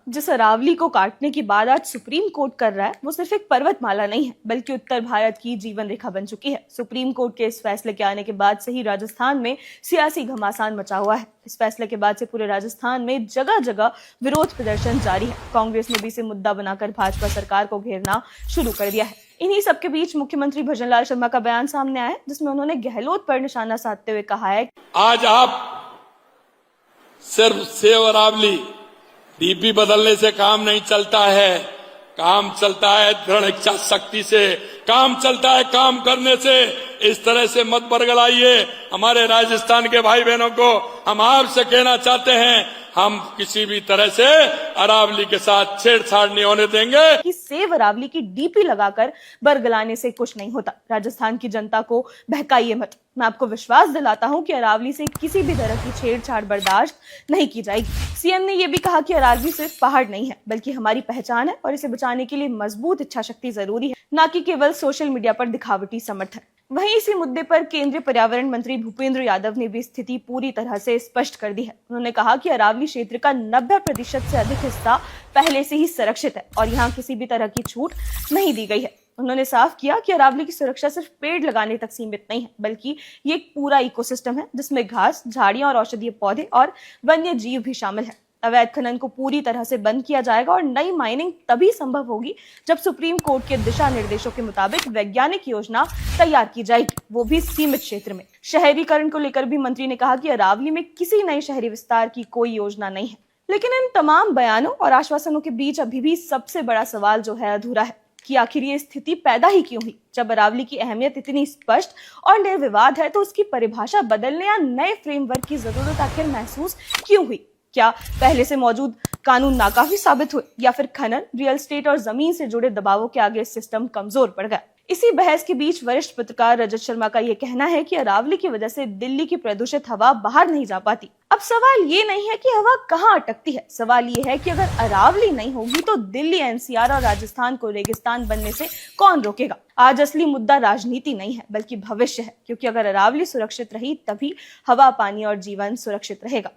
जिस अरावली को काटने की बात आज सुप्रीम कोर्ट कर रहा है वो सिर्फ एक पर्वतमाला नहीं है बल्कि उत्तर भारत की जीवन रेखा बन चुकी है। सुप्रीम कोर्ट के इस फैसले के आने के बाद से ही राजस्थान में सियासी घमासान मचा हुआ है। इस फैसले के बाद से पूरे राजस्थान में जगह जगह विरोध प्रदर्शन जारी है। कांग्रेस ने भी इसे मुद्दा बनाकर भाजपा सरकार को घेरना शुरू कर दिया है। इन्हीं सबके बीच मुख्यमंत्री भजनलाल शर्मा का बयान सामने आया है जिसमें उन्होंने गहलोत पर निशाना साधते हुए कहा है, आज आप सिर्फ सेव अरावली डीपी बदलने से काम नहीं चलता है, काम चलता है दृढ़ इच्छा शक्ति से, काम चलता है काम करने से। इस तरह से मत बरगलाइए हमारे राजस्थान के भाई बहनों को। हम आपसे कहना चाहते हैं, हम किसी भी तरह से अरावली के साथ छेड़छाड़ नहीं होने देंगे कि सेव अरावली की डीपी लगाकर बरगलाने से कुछ नहीं होता। राजस्थान की जनता को बहकाइए मत। मैं आपको विश्वास दिलाता हूं कि अरावली से किसी भी तरह की छेड़छाड़ बर्दाश्त नहीं की जाएगी। सीएम ने यह भी कहा कि अरावली सिर्फ पहाड़ नहीं है बल्कि हमारी पहचान है और इसे बचाने के लिए मजबूत इच्छा शक्ति जरूरी है, न कि केवल सोशल मीडिया पर दिखावटी समर्थन। वहीं इसी मुद्दे पर केंद्रीय पर्यावरण मंत्री भूपेंद्र यादव ने भी स्थिति पूरी तरह से स्पष्ट कर दी है। उन्होंने कहा कि अरावली क्षेत्र का 90% से अधिक हिस्सा पहले से ही संरक्षित है और यहाँ किसी भी तरह की छूट नहीं दी गई है। उन्होंने साफ किया कि अरावली की सुरक्षा सिर्फ पेड़ लगाने तक सीमित नहीं है बल्कि ये एक पूरा इकोसिस्टम है जिसमें घास, झाड़ियां और औषधीय पौधे और वन्य जीव भी शामिल है। अवैध खनन को पूरी तरह से बंद किया जाएगा और नई माइनिंग तभी संभव होगी जब सुप्रीम कोर्ट के दिशा निर्देशों के मुताबिक वैज्ञानिक योजना तैयार की जाएगी, वो भी सीमित क्षेत्र में। शहरीकरण को लेकर भी मंत्री ने कहा कि अरावली में किसी नए शहरी विस्तार की कोई योजना नहीं है। लेकिन इन तमाम बयानों और आश्वासनों के बीच अभी भी सबसे बड़ा सवाल जो है अधूरा है कि आखिर ये स्थिति पैदा ही क्यों हुई। जब अरावली की अहमियत इतनी स्पष्ट और निर्विवाद है तो उसकी परिभाषा बदलने या नए फ्रेमवर्क की जरूरत आखिर महसूस क्यों हुई। क्या पहले से मौजूद कानून नाकाफी साबित हुए या फिर खनन, रियल एस्टेट और जमीन से जुड़े दबावों के आगे सिस्टम कमजोर पड़ गया। इसी बहस के बीच वरिष्ठ पत्रकार रजत शर्मा का यह कहना है कि अरावली की वजह से दिल्ली की प्रदूषित हवा बाहर नहीं जा पाती। अब सवाल ये नहीं है कि हवा कहाँ अटकती है, सवाल ये है कि अगर अरावली नहीं होगी तो दिल्ली, एनसीआर और राजस्थान को रेगिस्तान बनने से कौन रोकेगा। आज असली मुद्दा राजनीति नहीं है बल्कि भविष्य है, क्योंकि अगर अरावली सुरक्षित रही तभी हवा, पानी और जीवन सुरक्षित रहेगा।